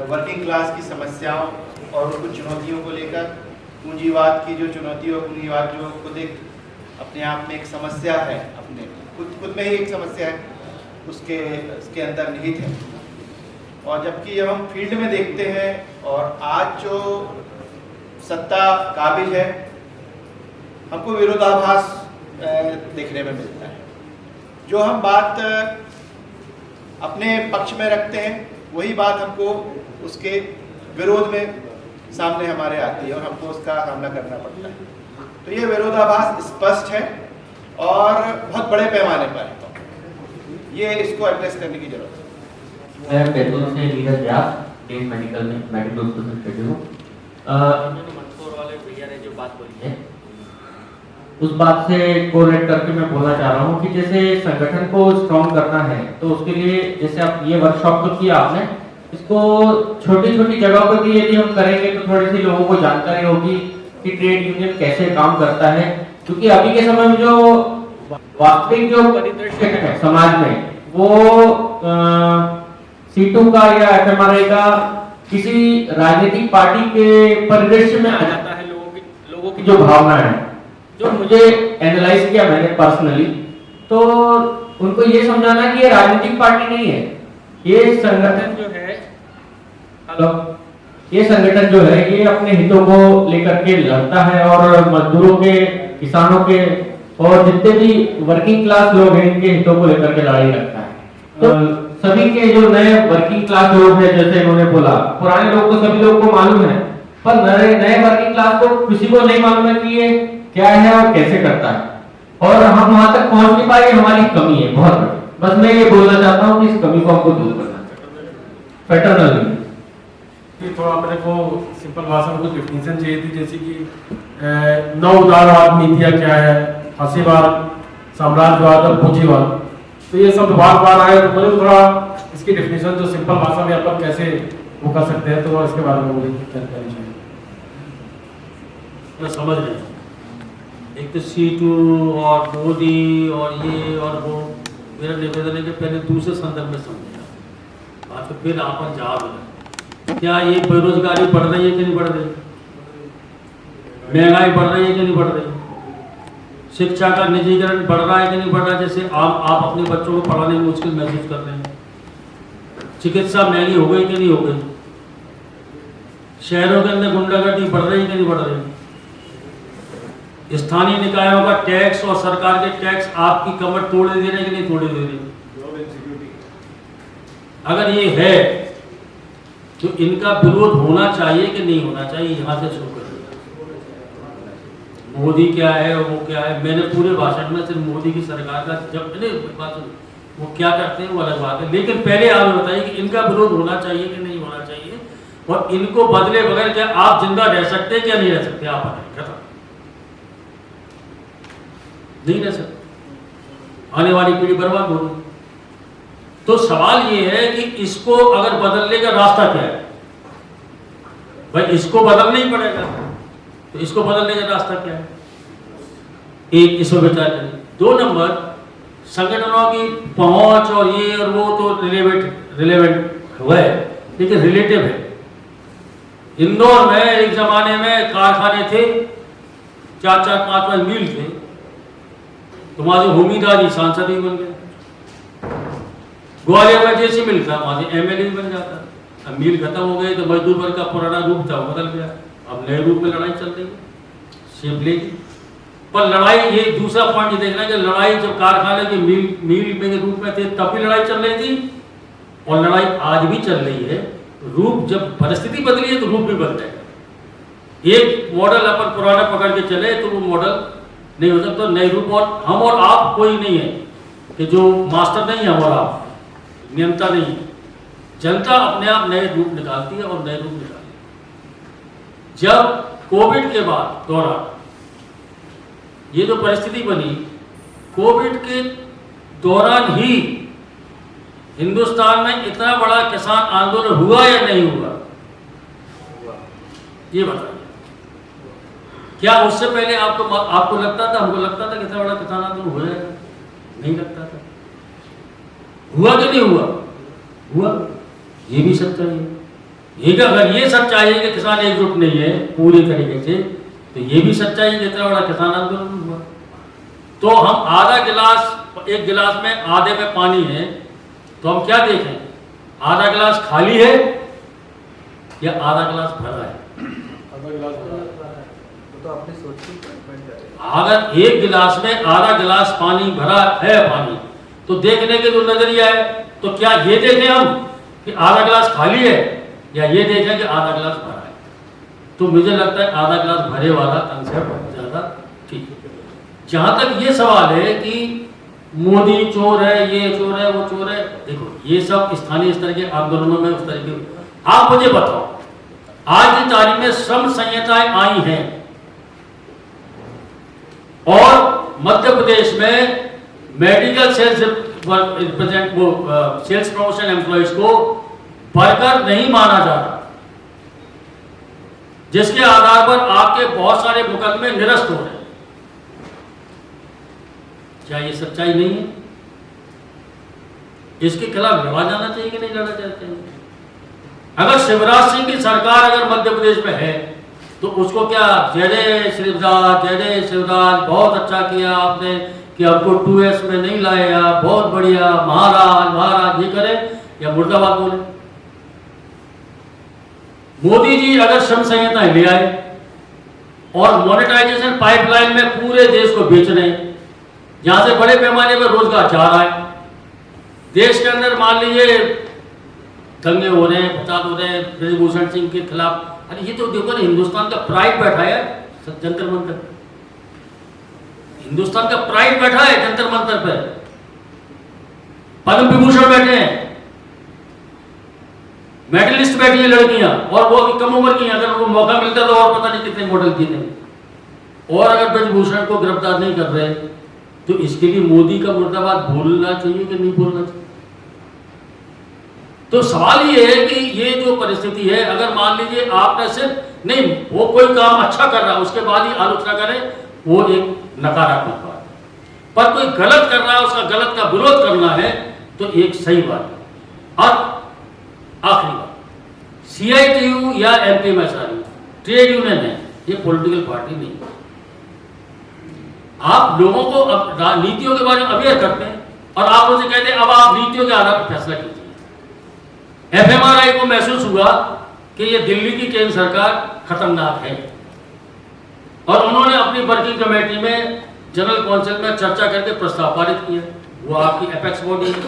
Working class की समस्याओं और कुछ चुनौतियों को लेकर, पूंजीवाद की जो चुनौती और पूंजीवाद जो खुद एक अपने आप में एक समस्या है, अपने खुद में ही एक समस्या है, उसके अंदर निहित है। और जबकि जब हम फील्ड में देखते हैं और आज जो सत्ता काबिज है, हमको विरोधाभास देखने में मिलता है। जो हम बात अपने पक्ष में रखते हैं वही बात हमको उसके विरोध में सामने हमारे आती है और हमको उसका सामना करना पड़ता है। तो ये विरोधाभास स्पष्ट है और बहुत बड़े पैमाने पर है, तो ये इसको एड्रेस करने की जरूरत है। मैं बैतूल से नीरज व्यास मेडिकल में मेडिकल स्टूडेंट हूँ। मंदसौर वाले भैया ने जो बात बोली है उस बात से कोरिलेट करके मैं बोलना चाह रहा हूँ कि जैसे संगठन को स्ट्रॉन्ग करना है तो उसके लिए जैसे आप ये वर्कशॉप तो किया आपने, इसको छोटी छोटी जगहों पर भी यदि हम करेंगे तो थोड़ी सी लोगों को जानकारी होगी कि ट्रेड यूनियन कैसे काम करता है। क्योंकि अभी के समय में जो वास्तविक जो परिदृश्य है समाज में वो सीटों का या एफएमआरआई का किसी राजनीतिक पार्टी के परिदृश्य में आ जाता है। लोगों की जो भावना है, जो मुझे एनालाइज किया मैंने पर्सनली, तो उनको ये समझाना कि ये राजनीतिक पार्टी नहीं है, ये संगठन जो है ये संगठन जो है ये अपने हितों को लेकर के लड़ता है और मजदूरों के, किसानों के और जितने भी वर्किंग क्लास लोग हैं इनके हितों को लेकर के लड़ाई रखता है। तो सभी के जो नए वर्किंग क्लास लोग हैं, जैसे इन्होंने बोला, पुराने लोग तो सभी लोग को मालूम है, पर नए वर्किंग क्लास को किसी को नहीं मालूम है कि ये क्या है और कैसे करता है और हम वहां तक पहुंच नहीं पाए, हमारी कमी है बहुत बड़ी। बस मैं ये बोलना चाहता हूँ कि इस कमी को हमको दूर करना चाहिए। पैटर्नल थोड़ा अपने को सिंपल भाषा में कुछ डिफिनेशन चाहिए थी, जैसे कि नौ उदारवाद नीतियाँ क्या है, फासीवाद, साम्राज्यवाद और पूंजीवाद, तो ये सब बार बार आए, तो मुझे थोड़ा इसकी डिफिनेशन जो सिंपल भाषा में अपन कैसे वो कर सकते हैं, तो इसके बारे में मुझे जानकारी चाहिए। मैं समझ रहे हैं, एक तो सीटू और मोदी और ये और वो, मेरा निवेदन है कि पहले दूसरे संदर्भ में समझेगा, बाद में फिर आपन जवाब देना। क्या ये बेरोजगारी बढ़ रही है कि नहीं बढ़ रही, महंगाई बढ़ रही है कि नहीं बढ़ रही, शिक्षा का निजीकरण बढ़ रहा है कि नहीं बढ़ रहा है, जैसे आप अपने बच्चों को पढ़ाने में मुश्किल महसूस कर रहे हैं, चिकित्सा महंगी हो गई कि नहीं हो गई, शहरों के अंदर गुंडागर्दी बढ़ रही है कि नहीं बढ़ रही, स्थानीय निकायों का टैक्स और सरकार के टैक्स आपकी कमर तोड़ दे रहे कि नहीं तोड़ दे रहे। अगर ये है तो इनका विरोध होना चाहिए कि नहीं होना चाहिए, यहां से शुरू करें। मोदी क्या है और वो क्या है, मैंने पूरे भाषण में सिर्फ मोदी की सरकार का जब वो क्या करते हैं वो अलग बात है, लेकिन पहले आप बताइए कि इनका विरोध होना चाहिए कि नहीं होना चाहिए और इनको बदले बगैर क्या आप जिंदा रह सकते हैं क्या नहीं रह सकते, आप बताइए। नहीं रह सकते, आने वाली पीढ़ी बर्बाद होगी। तो सवाल ये है कि इसको अगर बदलने का रास्ता क्या है, भाई इसको बदलना ही पड़ेगा, तो इसको बदलने का रास्ता क्या है, एक इस पर विचार करें। 2 नंबर, संगठनों की पहुंच और ये और वो तो रिलेवेंट हुआ है, लेकिन रिलेटिव है। इंदौर में एक जमाने में कारखाने थे, 4-4, 5-5 मील थे, तो वहां से होमीदा जी सांसद ही बन गए। ग्वालियर में जैसी मिल था वहां से एमएलए बन जाता। अब मिल खत्म हो गई तो मजदूर वर्ग का पुराना रूप था वो बदल गया, अब नए रूप में लड़ाई चल रही है, शेप लेगी। पर लड़ाई, ये दूसरा पॉइंट ये देखना कि लड़ाई जब कारखाने के मिल के रूप में थे तब भी लड़ाई चल रही थी और लड़ाई आज भी चल रही है। रूप जब परिस्थिति बदली है तो रूप भी बदल जाएगा। एक मॉडल अपन पुराना पकड़ के चले तो वो मॉडल नहीं हो सकता, नए रूप। और हम और आप कोई नहीं है कि जो मास्टर नहीं है, हम और आप नियंता नहीं है, जनता अपने आप नए रूप निकालती है और नए रूप निकालती है। जब कोविड के बाद दौरान ये जो परिस्थिति बनी, कोविड के दौरान ही हिंदुस्तान में इतना बड़ा किसान आंदोलन हुआ या नहीं हुआ, ये बताइए। क्या उससे पहले आपको लगता था, हमको लगता था कि इतना बड़ा किसान आंदोलन हुआ है? नहीं लगता था। हुआ कि नहीं हुआ? हुआ, ये भी सच्चाई है। ये अगर ये सच्चाई है कि किसान एकजुट नहीं है पूरी तरीके से, तो ये भी सच्चाई है जितना बड़ा किसान आंदोलन हुआ। तो हम आधा गिलास, एक गिलास में आधे में पानी है, तो हम क्या देखें, आधा गिलास खाली है या आधा गिलास भरा है? तो अपनी सोच की अगर एक गिलास में आधा गिलास पानी भरा है पानी, तो देखने के जो नजरिया है, तो क्या ये देखें हम कि आधा गिलास खाली है या ये देखें कि आधा गिलास भरा है? तो मुझे लगता है आधा गिलास भरे वाला कंसेप्ट ज्यादा ठीक है। जहां तक ये सवाल है कि मोदी चोर है, ये चोर है, वो चोर है, देखो ये सब स्थानीय स्तर के आंदोलनों में उस तरह के, आप मुझे बताओ आज की तारीख में श्रम संहिताएं आई हैं और मध्य प्रदेश में मेडिकल सेल्स रिप्रेजेंट वो सेल्स प्रमोशन एम्प्लॉइज को वर्कर नहीं माना जा रहा, जिसके आधार पर आपके बहुत सारे मुकदमे निरस्त हो रहे हैं। क्या ये सच्चाई नहीं है? इसके खिलाफ लड़ा जाना चाहिए कि नहीं लड़ा चाहते हैं? अगर शिवराज सिंह की सरकार अगर मध्य प्रदेश में है तो उसको क्या जय जय शिवराज, जय जय शिवराज, बहुत अच्छा किया आपने कि आपको 2S में नहीं लाया, बहुत बढ़िया, महाराज महाराज ये करे या मुर्दाबाद बोले? मोदी जी अगर श्रम संहिताएं ले आए और मोनेटाइजेशन पाइपलाइन में पूरे देश को बेच रहे हैं, जहां से बड़े पैमाने पर रोजगार जा रहा है, देश के अंदर मान लीजिए दंगे हो रहे हैं, फसाद हो रहे हैं ब्रजभूषण सिंह के खिलाफ, अरे ये तो देखो ना हिंदुस्तान का प्राइड बैठा है जंतर मंतर, हिंदुस्तान का प्राइड बैठा है जंतर मंतर पर, पद्म विभूषण बैठे हैं, मेडलिस्ट बैठी है लड़कियां, और वो अभी कम उम्र की हैं, अगर उनको मौका मिलता तो और पता नहीं कितने मॉडल जीते। और अगर ब्रजभूषण को गिरफ्तार नहीं कर रहे तो इसके लिए मोदी का मुर्दाबाद बोलना चाहिए कि नहीं बोलना चाहिए? तो सवाल ये है कि ये जो परिस्थिति है, अगर मान लीजिए आपने सिर्फ नहीं वो कोई काम अच्छा कर रहा है उसके बाद ही आलोचना करें, वो एक नकारात्मक बात है, पर कोई गलत कर रहा है उसका गलत का विरोध करना है तो एक सही बात है। और आखिरी बात, CITU या MPMSRU ट्रेड यूनियन है, ये पॉलिटिकल पार्टी नहीं है। आप लोगों को अब नीतियों के बारे में अवेयर करते हैं और आप उनसे कहते हैं अब आप नीतियों के आधार पर फैसला कीजिए। FMRI को महसूस हुआ कि ये दिल्ली की केंद्र सरकार खतरनाक है और उन्होंने अपनी वर्किंग कमेटी में जनरल काउंसिल में चर्चा करके प्रस्ताव पारित किया। वो आपकी एपेक्स बॉडी है,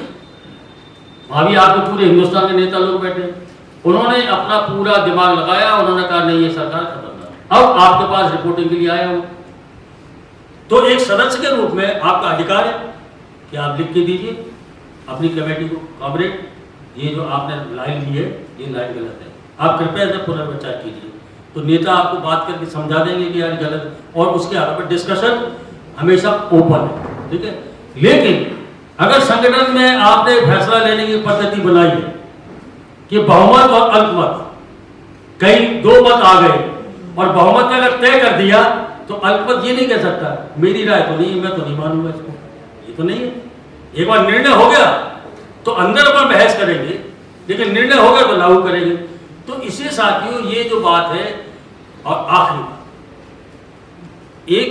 वहां भी आपके पूरे हिंदुस्तान के नेता लोग बैठे, उन्होंने अपना पूरा दिमाग लगाया, उन्होंने कहा नहीं ये सरकार खतरनाक है। अब आपके पास रिपोर्टिंग के लिए आया हो तो एक सदस्य के रूप में आपका अधिकार है कि आप लिख के दीजिए अपनी कमेटी को, कॉमरेड ये जो आपने लाइन ली है ये लाइन गलत है, आप कृपया इसे पुनर्विचार कीजिए। तो नेता आपको बात करके समझा देंगे कि यार गलत, और उसके आधार पर डिस्कशन हमेशा ओपन है, ठीक है। लेकिन अगर संगठन में आपने फैसला लेने की पद्धति बनाई है कि बहुमत और अल्पमत, कई दो मत आ गए और बहुमत ने अगर तय कर दिया तो अल्पमत ये नहीं कह सकता मेरी राय तो नहीं, मैं तो नहीं मानूंगा इसको, ये तो नहीं है। एक बार निर्णय हो गया तो अंदर अपन बहस करेंगे, लेकिन निर्णय हो गया तो लागू करेंगे। तो इसी साथियों ये जो बात है, और आखिरी एक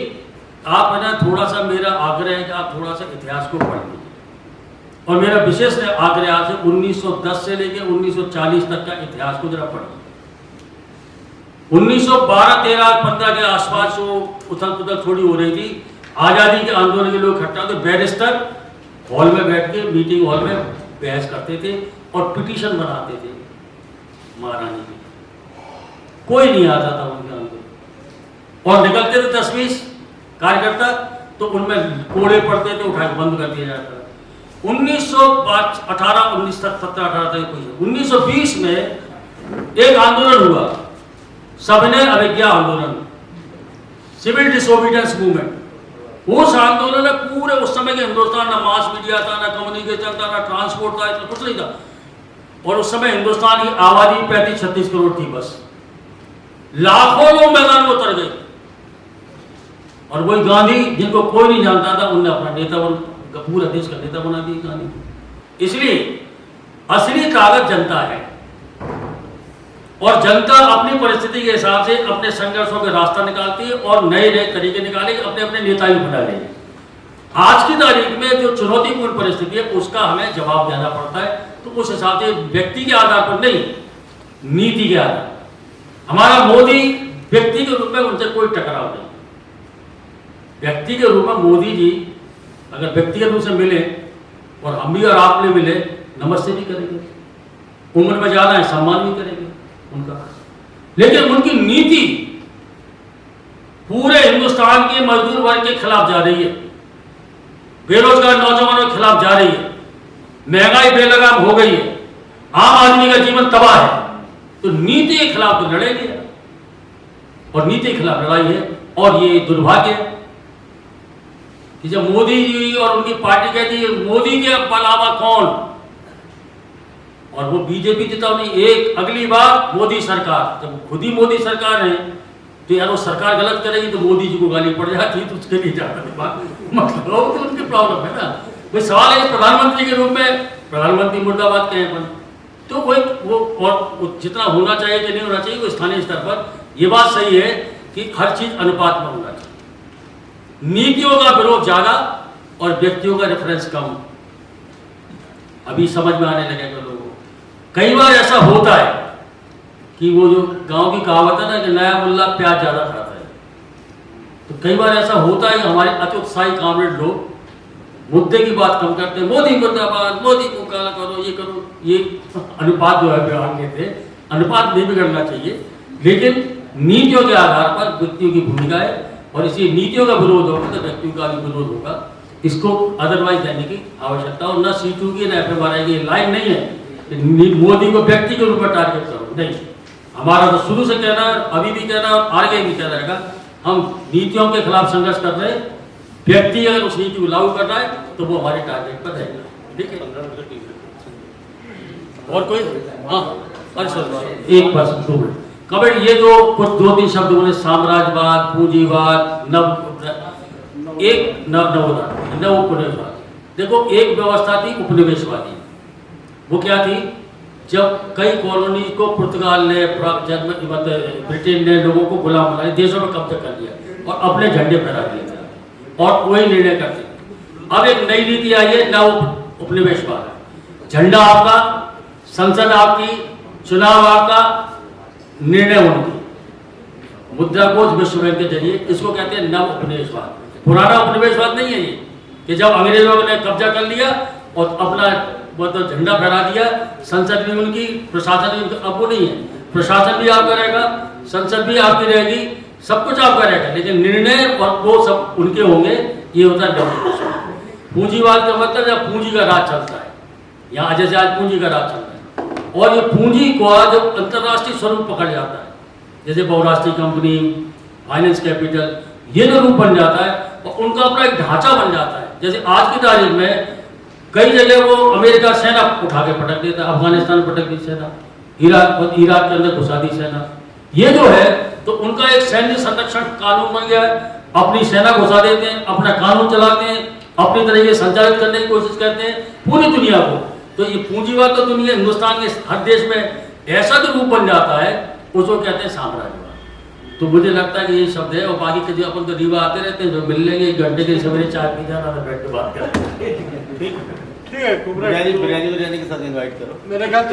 आप है ना, थोड़ा सा मेरा आग्रह है कि आप थोड़ा सा इतिहास को पढ़ लीजिए, और मेरा विशेष आग्रह आपसे 1910 से लेकर 1940 तक का इतिहास को जरा पढ़िए। 1912, 13, 15 के आसपास जो उथल पुथल थोड़ी हो रही थी, आजादी के आंदोलन के लोग इकट्ठा होते, बैरिस्टर हॉल में बैठ के मीटिंग हॉल में बहस करते थे और पिटीशन बनाते थे महारानी की, कोई नहीं आता था उनके आंदोलन, और निकलते थे 10-20 कार्यकर्ता तो उनमें कोड़े पड़ते थे, उठा के बंद कर दिया जाता था। 1918, 1920 में एक आंदोलन हुआ, सविनय अवज्ञा आंदोलन, सिविल डिसोबीडियंस मूवमेंट। उस आंदोलन में पूरे उस समय के हिंदुस्तान, ना मास मीडिया था, ना कम्युनिकेशन था, ना ट्रांसपोर्ट था, इतना कुछ नहीं था, और उस समय हिंदुस्तान की आबादी 35-36 करोड़ थी बस। लाखों लोग मैदान में उतर गए, और वही गांधी जिनको कोई नहीं जानता था उनने अपना नेता पूरा देश का नेता बना दिया गांधी। इसलिए असली ताकत जनता है, और जनता अपनी परिस्थिति के हिसाब से अपने संघर्षों का रास्ता निकालती है और नए नए तरीके निकालेगी, अपने अपने नेता भी बना लेगी। आज की तारीख में जो चुनौतीपूर्ण परिस्थिति है उसका हमें जवाब देना पड़ता है, तो उस हिसाब से व्यक्ति के आधार पर नहीं, नीति के आधार। हमारा मोदी व्यक्ति के रूप में उनसे कोई टकराव नहीं। व्यक्ति के रूप में मोदी जी अगर व्यक्तिगत रूप से मिले और हम भी और आप भी मिले, नमस्ते भी करेंगे, उम्र में ज्यादा है सम्मान भी करेंगे उनका। लेकिन उनकी नीति पूरे हिंदुस्तान के मजदूर वर्ग के खिलाफ जा रही है, बेरोजगार नौजवानों के खिलाफ जा रही है, महंगाई बेलगाम हो गई है, आम आदमी का जीवन तबाह है। तो नीति के खिलाफ तो लड़ेंगे और नीति के खिलाफ लड़ाई है। और ये दुर्भाग्य है कि जब मोदी जी और उनकी पार्टी कहती है मोदी के अलावा कौन, और वो बीजेपी चेतावनी एक अगली बार मोदी सरकार, जब खुद ही मोदी सरकार है तो यार वो सरकार गलत करेगी तो मोदी जी को गाली पड़ जाती है, तो उसके लिए जाता मतलब तो उनकी प्रॉब्लम है ना। भाई सवाल है प्रधानमंत्री के रूप में, प्रधानमंत्री मुर्दाबाद कहें अपन, तो वो जितना होना चाहिए कि नहीं होना चाहिए वो स्थानीय स्तर पर। ये बात सही है कि हर चीज अनुपात में होना चाहिए। नीतियों का विरोध ज्यादा और व्यक्तियों का रेफरेंस कम, अभी समझ में आने लगेगा लोगों को। कई बार ऐसा होता है कि वो जो गांव की कहावत है ना कि नया मुल्ला प्याज ज्यादा खाता है, तो कई बार ऐसा होता है कि हमारे अति उत्साही कामरेड लोग मुद्दे की बात कम करते हैं, मोदी मुर्दाबाद, मोदी को काला करो, ये करो। ये अनुपात जो है बयान के थे, अनुपात नहीं बिगड़ना चाहिए, लेकिन नीतियों के आधार पर व्यक्तियों की भूमिका है और इसी नीतियों का विरोध होगा तो व्यक्तियों का भी विरोध होगा। इसको अदरवाइज करने की आवश्यकता और न सीटों की न FMRI की लाइन नहीं है कि मोदी को व्यक्ति के रूप में टारगेट करो, नहीं। हमारा तो शुरू से कहना है, अभी भी कहना और आगे भी कहना रहेगा, हम नीतियों के खिलाफ संघर्ष कर रहे हैं। व्यक्ति अगर उस नीति को लागू कर रहा है तो वो हमारे टारगेट पर रहेगा, ठीक है। और कोई? हाँ, अरे सर एक बस 2 मिनट कमेंट। ये जो कुछ 2-3 शब्द बोले, साम्राज्यवाद, पूंजीवाद, नव उपनिवेशवाद। देखो एक व्यवस्था थी उपनिवेशवादी, वो क्या थी? जब कई कॉलोनी को पुर्तगाल ने, ब्रिटेन ने लोगों को गुलाम बनाया, देशों में कब्जा कर लिया और अपने झंडे फहरा दिए थे और वही निर्णय करते। अब एक नई नीति आई है, नव उपनिवेशवाद। झंडा आपका, संसद आपकी, चुनाव आपका, निर्णय उनकी, मुद्रा कोष विश्व बैंक के जरिए। इसको कहते हैं नव उपनिवेशवाद। पुराना उपनिवेशवाद नहीं है ये कि जब अंग्रेजों ने कब्जा कर लिया और अपना मतलब झंडा फहरा दिया, संसद भी उनकी, प्रशासन भी उनका। अब वो नहीं है, प्रशासन भी आपका रहेगा, संसद भी आपकी रहेगी, सब कुछ आपका रहेगा, लेकिन निर्णय और वो सब उनके होंगे। ये होता है डेमोक्रेसी। पूंजीवाद का मतलब जब पूंजी का राज चलता है, यहाँ जैसे आज पूंजी का राज चल रहा है, और ये पूंजी को जब अंतर्राष्ट्रीय स्वरूप पकड़ जाता है, जैसे बहुराष्ट्रीय कंपनी, फाइनेंस कैपिटल, ये जो रूप बन जाता है और उनका अपना एक ढांचा बन जाता है। जैसे आज की तारीख में कई जगह वो अमेरिका सेना उठा के पटक देता है, अफगानिस्तान पटक दी सेना, इराक के अंदर घुसा दी सेना। ये जो है तो उनका एक सैन्य संरक्षण कानून बन गया है, अपनी सेना घुसा देते हैं, अपना कानून चलाते हैं, अपनी तरीके संचालित करने की कोशिश करते हैं पूरी दुनिया को। तो ये पूंजीवाद तो दुनिया, हिंदुस्तान के हर देश में ऐसा जो रूप बन जाता है उसको कहते हैं साम्राज्यवाद। तो मुझे लगता है कि ये शब्द है। और बाकी के जो अपन तो रीवा आते रहते हैं, जो मिल लेंगे 1 घंटे के सवेरे चाय पी जाना, बैठ के बात करेंगे। ठीक है, बिरयानी के साथ इनवाइट करो। मेरे ख्याल